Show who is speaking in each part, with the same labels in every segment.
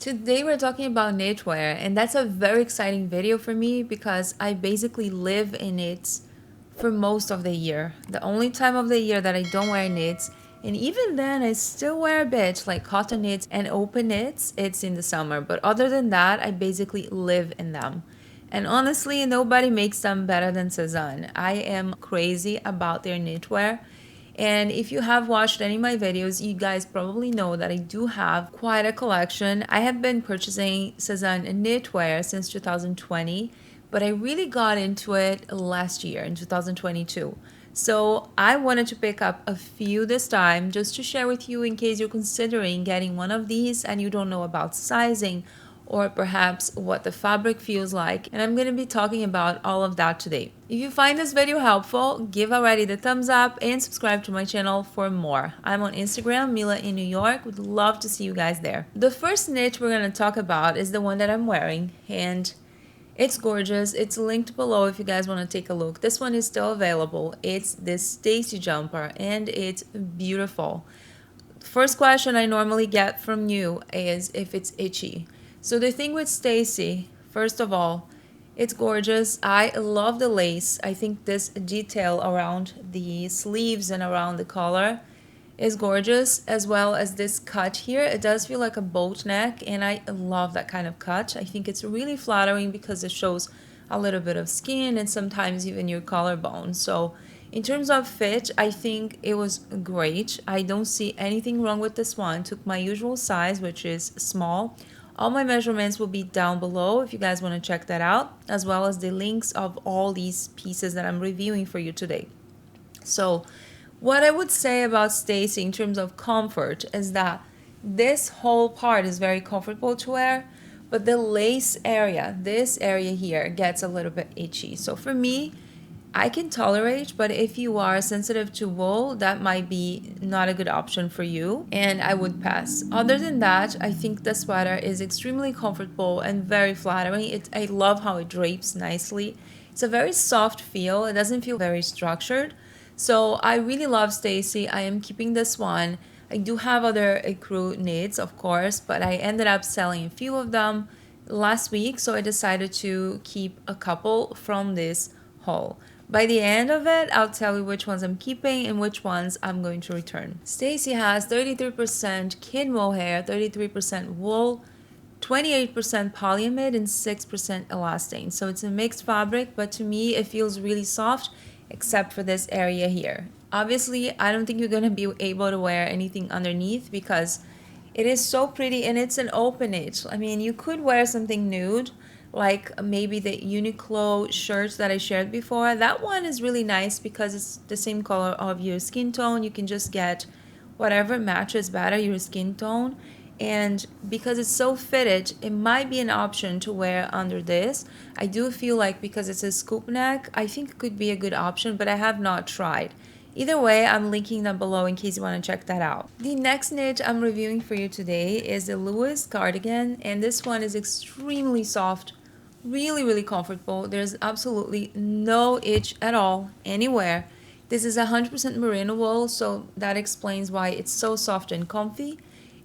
Speaker 1: Today we're talking about knitwear, and that's a very exciting video for me because I basically live in knits for most of the year. The only time of the year that I don't wear knits, and even then I still wear a bit, like cotton knits and open knits, it's in the summer. But other than that, I basically live in them. And honestly, nobody makes them better than Sezane. I am crazy about their knitwear. And if you have watched any of my videos, you guys probably know that I do have quite a collection. I have been purchasing Sezane knitwear since 2020, but I really got into it last year in 2022. So I wanted to pick up a few this time just to share with you in case you're considering getting one of these and you don't know about sizing or perhaps what the fabric feels like, and I'm going to be talking about all of that today. If you find this video helpful, give already the thumbs up and subscribe to my channel for more. I'm on Instagram, Mila in New York, would love to see you guys there. The first knit we're going to talk about is the one that I'm wearing, and it's gorgeous. It's linked below if you guys want to take a look. This one is still available. It's this Stacy Jumper, and it's beautiful. First question I normally get from you is if it's itchy. So the thing with Stacy, first of all, it's gorgeous. I love the lace. I think this detail around the sleeves and around the collar is gorgeous, as well as this cut here. It does feel like a boat neck, and I love that kind of cut. I think it's really flattering because it shows a little bit of skin and sometimes even your collarbone. So in terms of fit, I think it was great. I don't see anything wrong with this one. Took my usual size, which is small. All my measurements will be down below if you guys want to check that out, as well as the links of all these pieces that I'm reviewing for you today. So what I would say about Stacy in terms of comfort is that this whole part is very comfortable to wear, but the lace area, this area here, gets a little bit itchy. So for me, I can tolerate, but if you are sensitive to wool, that might be not a good option for you, and I would pass. Other than that, I think the sweater is extremely comfortable and very flattering. I love how it drapes nicely. It's a very soft feel. It doesn't feel very structured. So I really love Stacy. I am keeping this one. I do have other ecru knits, of course, but I ended up selling a few of them last week, so I decided to keep a couple from this haul. By the end of it, I'll tell you which ones I'm keeping and which ones I'm going to return. Stacy has 33% kid mohair, 33% wool, 28% polyamide, and 6% elastane. So it's a mixed fabric, but to me it feels really soft except for this area here. Obviously, I don't think you're going to be able to wear anything underneath because it is so pretty and it's an open knit. I mean, you could wear something nude, like maybe the Uniqlo shirts that I shared before. That one is really nice because it's the same color of your skin tone. You can just get whatever matches better your skin tone. And because it's so fitted, it might be an option to wear under this. I do feel like because it's a scoop neck, I think it could be a good option, but I have not tried. Either way, I'm linking them below in case you want to check that out. The next knit I'm reviewing for you today is the Anaelle Cardigan, and this one is extremely soft, really comfortable. There's absolutely no itch at all anywhere. This is 100% merino wool, so that explains why it's so soft and comfy,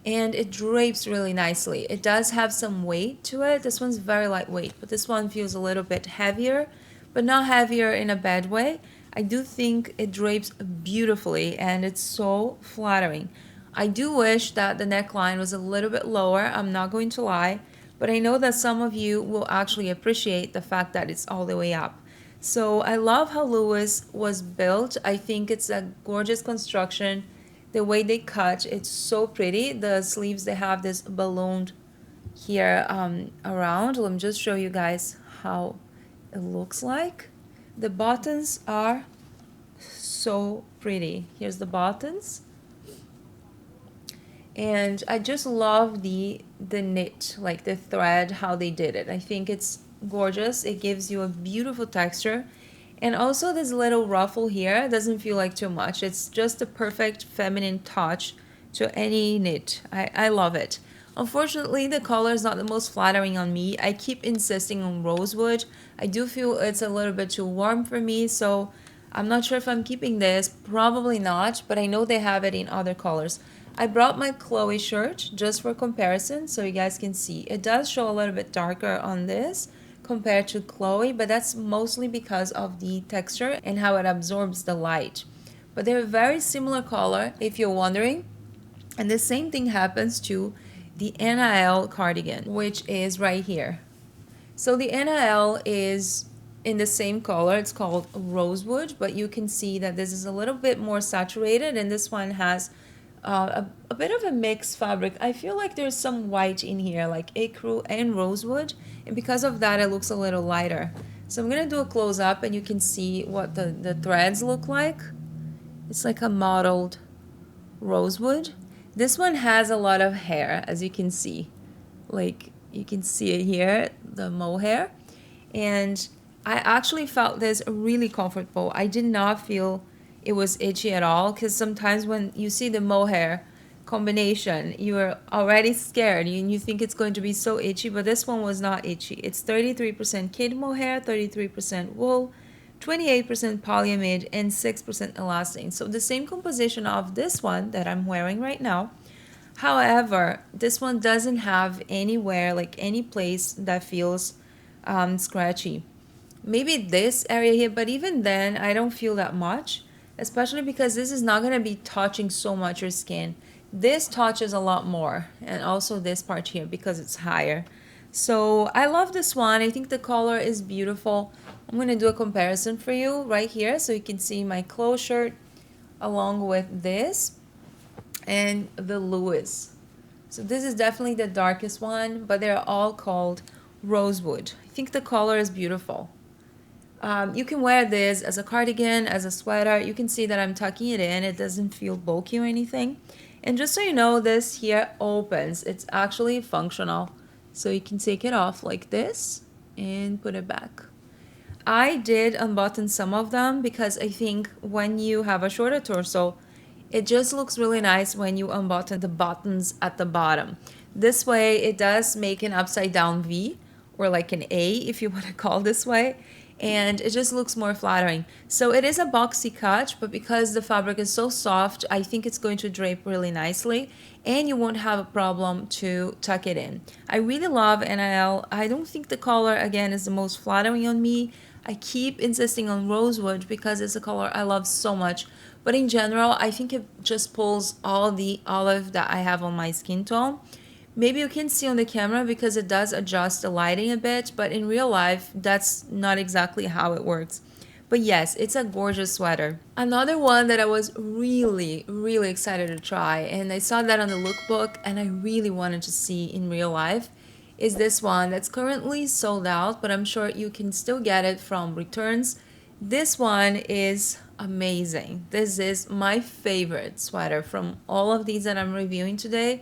Speaker 1: and it drapes really nicely. It does have some weight to it. This one's very lightweight, but this one feels a little bit heavier, but not heavier in a bad way. I do think it drapes beautifully and it's so flattering. I do wish that the neckline was a little bit lower, I'm not going to lie, but I know that some of you will actually appreciate the fact that it's all the way up. So I love how Anaelle was built. I think it's a gorgeous construction. The way they cut, it's so pretty. The sleeves, they have this ballooned here around. Let me just show you guys how it looks like. The buttons are so pretty. Here's the buttons. And I just love the knit, like the thread, how they did it. I think it's gorgeous. It gives you a beautiful texture. And also this little ruffle here doesn't feel like too much. It's just a perfect feminine touch to any knit. I love it. Unfortunately, the color is not the most flattering on me. I keep insisting on Rosewood. I do feel it's a little bit too warm for me, so I'm not sure if I'm keeping this. Probably not, but I know they have it in other colors. I brought my Chloe shirt just for comparison so you guys can see. It does show a little bit darker on this compared to Chloe, but that's mostly because of the texture and how it absorbs the light. But they're very similar color if you're wondering. And the same thing happens to the Anaelle Cardigan, which is right here. So the Anaelle is in the same color. It's called Rosewood, but you can see that this is a little bit more saturated, and this one has a bit of a mixed fabric. I feel like there's some white in here, like ecru and rosewood, and because of that it looks a little lighter. So I'm gonna do a close-up and you can see what the threads look like. It's like a mottled rosewood. This one has a lot of hair, as you can see. Like, you can see it here, the mohair. And I actually felt this really comfortable. I did not feel it was itchy at all, because sometimes when you see the mohair combination, you're already scared and you think it's going to be so itchy, but this one was not itchy. It's 33% kid mohair, 33% wool, 28% polyamide, and 6% elastane. So the same composition of this one that I'm wearing right now. However, this one doesn't have anywhere, like any place that feels scratchy. Maybe this area here, but even then I don't feel that much, especially because this is not going to be touching so much your skin. This touches a lot more, and also this part here because it's higher. So I love this one. I think the color is beautiful. I'm going to do a comparison for you right here so you can see my Chloe shirt along with this and the Lewis. So this is definitely the darkest one, but they're all called Rosewood. I think the color is beautiful. You can wear this as a cardigan, as a sweater. You can see that I'm tucking it in. It doesn't feel bulky or anything. And just so you know, this here opens. It's actually functional. So you can take it off like this and put it back. I did unbutton some of them because I think when you have a shorter torso, it just looks really nice when you unbutton the buttons at the bottom. This way it does make an upside down V, or like an A if you want to call this way, and it just looks more flattering. So it is a boxy cut, but because the fabric is so soft, I think it's going to drape really nicely and you won't have a problem to tuck it in. I really love Anaelle. I don't think the color again is the most flattering on me. I keep insisting on Rosewood because it's a color I love so much, but in general I think it just pulls all the olive that I have on my skin tone. Maybe you can see on the camera because it does adjust the lighting a bit, but in real life, that's not exactly how it works. But yes, it's a gorgeous sweater. Another one that I was really, really excited to try, and I saw that on the lookbook and I really wanted to see in real life, is this one that's currently sold out, but I'm sure you can still get it from returns. This one is amazing. This is my favorite sweater from all of these that I'm reviewing today.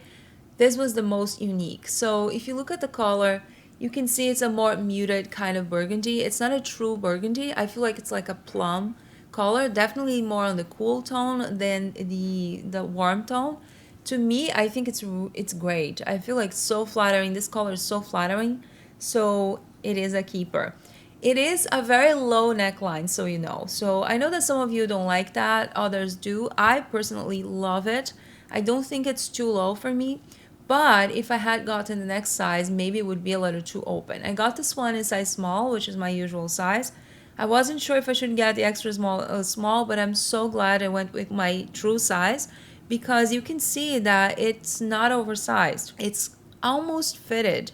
Speaker 1: This was the most unique. So if you look at the color, you can see it's a more muted kind of burgundy. It's not a true burgundy. I feel like it's like a plum color, definitely more on the cool tone than the warm tone. To me, I think it's great. I feel like so flattering. This color is so flattering. So it is a keeper. It is a very low neckline, so you know. So I know that some of you don't like that, others do. I personally love it. I don't think it's too low for me. But if I had gotten the next size, maybe it would be a little too open. I got this one in size small, which is my usual size. I wasn't sure if I should get the extra small, but I'm so glad I went with my true size because you can see that it's not oversized. It's almost fitted.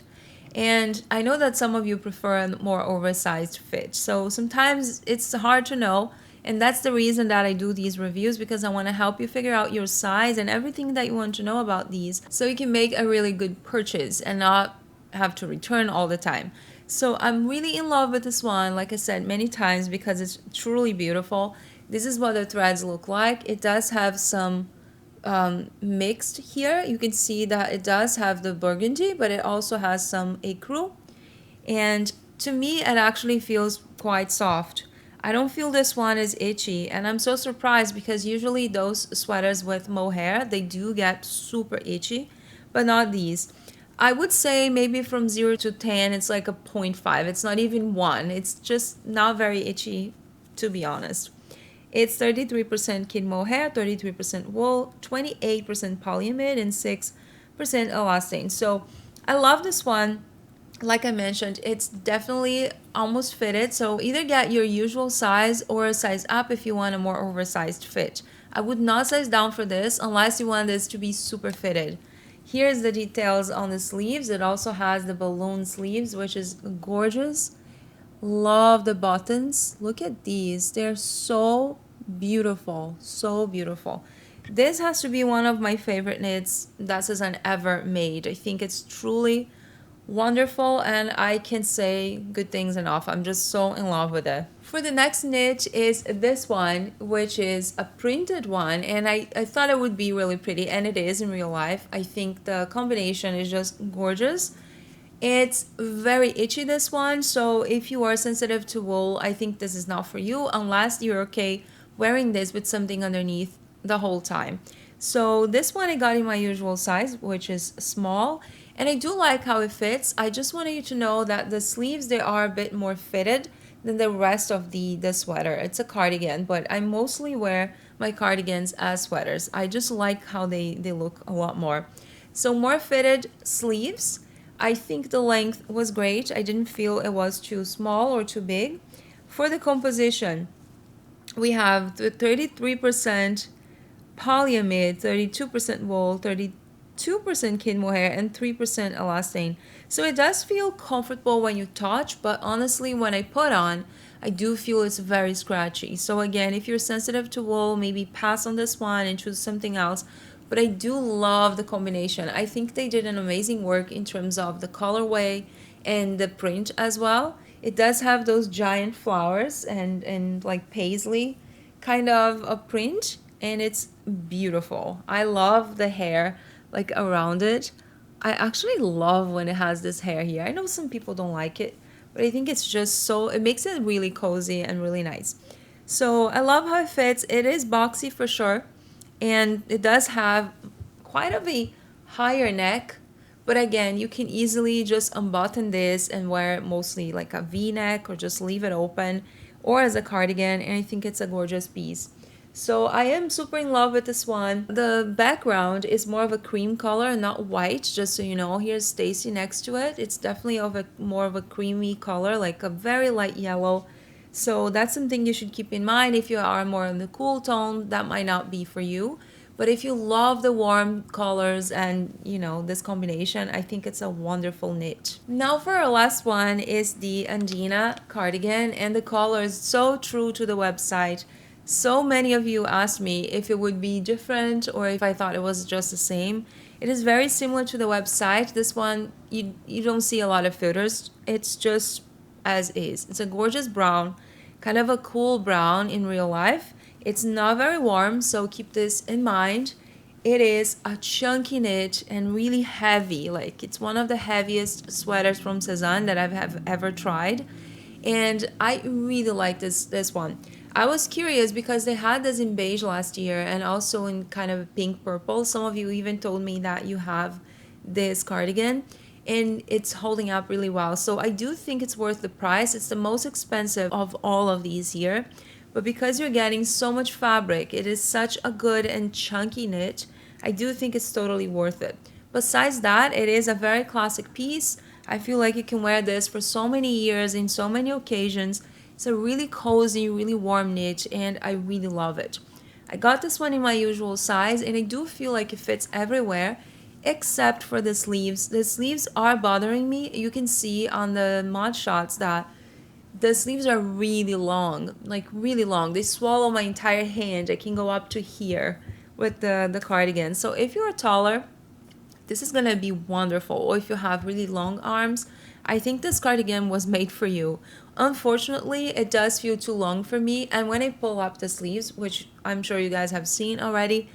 Speaker 1: And I know that some of you prefer a more oversized fit. So sometimes it's hard to know. And that's the reason that I do these reviews, because I want to help you figure out your size and everything that you want to know about these so you can make a really good purchase and not have to return all the time. So I'm really in love with this one, like I said many times, because it's truly beautiful. This is what the threads look like. It does have some mixed here. You can see that it does have the burgundy, but it also has some ecru. And to me, it actually feels quite soft. I don't feel this one is itchy, and I'm so surprised because usually those sweaters with mohair, they do get super itchy, but not these. I would say maybe from 0 to 10, it's like a 0.5. It's not even 1. It's just not very itchy, to be honest. It's 33% kid mohair, 33% wool, 28% polyamide, and 6% elastane. So I love this one. Like I mentioned, it's definitely almost fitted. So either get your usual size or a size up if you want a more oversized fit. I would not size down for this unless you want this to be super fitted. Here's the details on the sleeves. It also has the balloon sleeves, which is gorgeous. Love the buttons. Look at these. They're so beautiful. So beautiful. This has to be one of my favorite knits that Sezane ever made. I think it's truly wonderful, and I can say good things enough. I'm just so in love with it. For the next knit is this one, which is a printed one, and I thought it would be really pretty, and it is in real life. I think the combination is just gorgeous. It's very itchy, this one, so if you are sensitive to wool, I think this is not for you unless you're okay wearing this with something underneath the whole time. So this one I got in my usual size, which is small, and I do like how it fits. I just wanted you to know that the sleeves, they are a bit more fitted than the rest of the sweater. It's a cardigan, but I mostly wear my cardigans as sweaters. I just like how they look a lot more. So more fitted sleeves. I think the length was great. I didn't feel it was too small or too big. For the composition, we have the 33% polyamide, 32% wool, 32% kid mohair, and 3% elastane. So it does feel comfortable when you touch, but honestly, when I put on, I do feel it's very scratchy. So again, if you're sensitive to wool, maybe pass on this one and choose something else. But I do love the combination. I think they did an amazing work in terms of the colorway and the print as well. It does have those giant flowers and like paisley kind of a print, and it's beautiful. I love the hair like around it. I actually love when it has this hair here. I know some people don't like it, but I think it's just so, it makes it really cozy and really nice. So I love how it fits. It is boxy for sure, and it does have quite of a higher neck, but again, you can easily just unbutton this and wear it mostly like a v-neck or just leave it open or as a cardigan, and I think it's a gorgeous piece. So I am super in love with this one. The background is more of a cream color, not white, just so you know. Here's Stacy next to it. It's definitely of a more of a creamy color, like a very light yellow. So that's something you should keep in mind. If you are more in the cool tone, that might not be for you. But if you love the warm colors and, you know, this combination, I think it's a wonderful knit. Now for our last one is the Andina Cardigan, and the color is so true to the website. So many of you asked me if it would be different or if I thought it was just the same. It is very similar to the website. This one, you don't see a lot of filters. It's just as is. It's a gorgeous brown, kind of a cool brown in real life. It's not very warm, so keep this in mind. It is a chunky knit and really heavy. Like, it's one of the heaviest sweaters from Sezane that I've ever tried. And I really like this one. I was curious because they had this in beige last year and also in kind of pink purple. Some of you even told me that you have this cardigan and it's holding up really well. So I do think it's worth the price. It's the most expensive of all of these here. But because you're getting so much fabric, it is such a good and chunky knit, I do think it's totally worth it. Besides that, it is a very classic piece. I feel like you can wear this for so many years in so many occasions. It's a really cozy, really warm knit, and I really love it. I got this one in my usual size, and I do feel like it fits everywhere except for the sleeves. The sleeves are bothering me. You can see on the mod shots that the sleeves are really long, like really long. They swallow my entire hand. I can go up to here with the cardigan. So if you're taller, this is gonna be wonderful. Or if you have really long arms, I think this cardigan was made for you. Unfortunately, it does feel too long for me, and when I pull up the sleeves, which I'm sure you guys have seen already,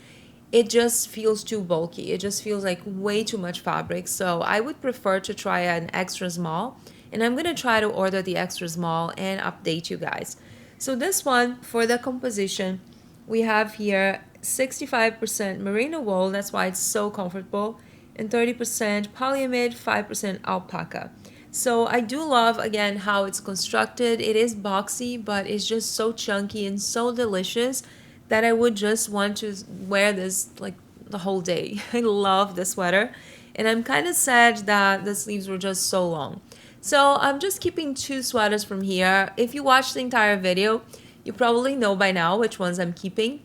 Speaker 1: it just feels too bulky. It just feels like way too much fabric. So I would prefer to try an extra small, and I'm gonna try to order the extra small and update you guys. So this one, for the composition, we have here 65% merino wool, that's why it's so comfortable, and 30% polyamide, 5% alpaca. So I do love, again, how it's constructed. It is boxy, but it's just so chunky and so delicious that I would just want to wear this like the whole day. I love the sweater, and I'm kind of sad that the sleeves were just so long. So I'm just keeping 2 sweaters from here. If you watched the entire video, you probably know by now which ones I'm keeping.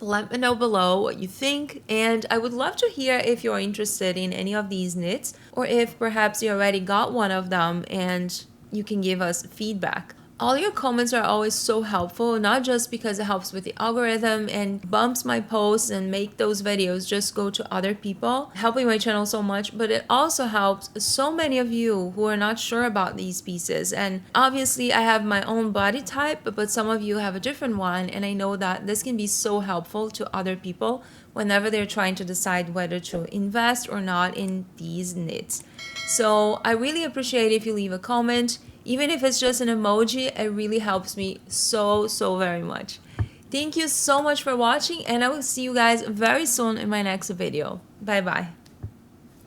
Speaker 1: Let me know below what you think, and I would love to hear if you're interested in any of these knits, or if perhaps you already got one of them and you can give us feedback. All your comments are always so helpful, not just because it helps with the algorithm and bumps my posts and make those videos just go to other people, helping my channel so much, but it also helps so many of you who are not sure about these pieces. And obviously I have my own body type, but some of you have a different one, and I know that this can be so helpful to other people whenever they're trying to decide whether to invest or not in these knits. So I really appreciate if you leave a comment. Even if it's just an emoji, it really helps me so very much. Thank you so much for watching, and I will see you guys very soon in my next video. Bye bye.